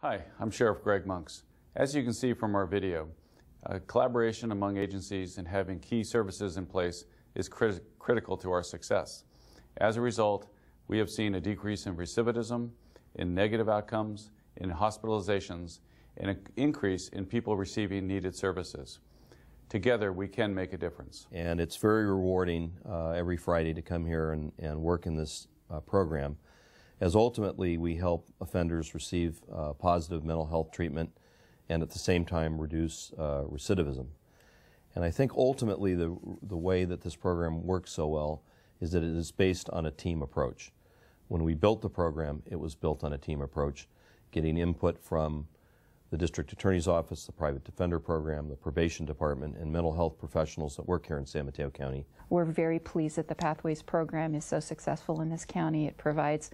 Hi, I'm Sheriff Greg Monks. As you can see from our video, collaboration among agencies and having key services in place is critical to our success. As a result, we have seen a decrease in recidivism, in negative outcomes, in hospitalizations, and an increase in people receiving needed services. Together, we can make a difference. And it's very rewarding every Friday to come here and work in this program, as ultimately we help offenders receive positive mental health treatment and at the same time reduce recidivism. And I think ultimately the way that this program works so well is that it is based on a team approach. When we built the program, it was built on a team approach, getting input from the District Attorney's Office, the Private Defender Program, the Probation Department, and mental health professionals that work here in San Mateo County. We're very pleased that the Pathways program is so successful in this county. It provides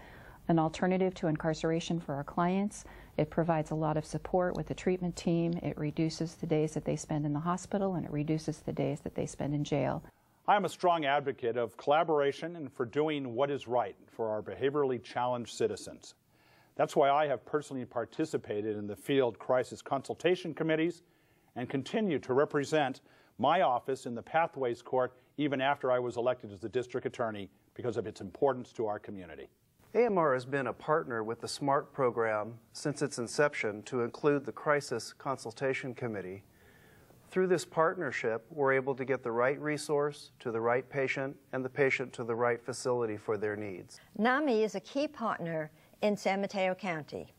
an alternative to incarceration for our clients. It provides a lot of support with the treatment team. It reduces the days that they spend in the hospital, and it reduces the days that they spend in jail. I am a strong advocate of collaboration and for doing what is right for our behaviorally challenged citizens. That's why I have personally participated in the field crisis consultation committees and continue to represent my office in the Pathways Court even after I was elected as the district attorney because of its importance to our community. AMR has been a partner with the SMART program since its inception to include the Crisis Consultation Committee. Through this partnership, we're able to get the right resource to the right patient and the patient to the right facility for their needs. NAMI is a key partner in San Mateo County.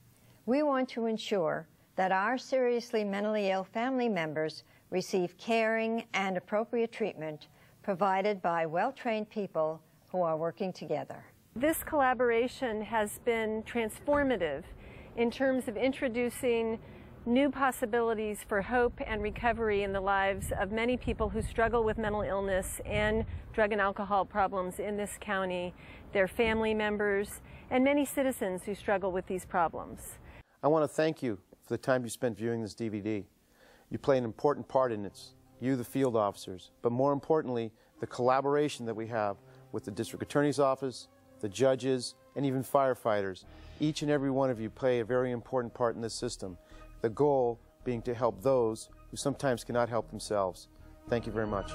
We want to ensure that our seriously mentally ill family members receive caring and appropriate treatment provided by well-trained people who are working together. This collaboration has been transformative in terms of introducing new possibilities for hope and recovery in the lives of many people who struggle with mental illness and drug and alcohol problems in this county, their family members, and many citizens who struggle with these problems. I want to thank you for the time you spent viewing this DVD. You play an important part in it, you the field officers, but more importantly, the collaboration that we have with the District Attorney's Office, the judges, and even firefighters. Each and every one of you play a very important part in this system. The goal being to help those who sometimes cannot help themselves. Thank you very much.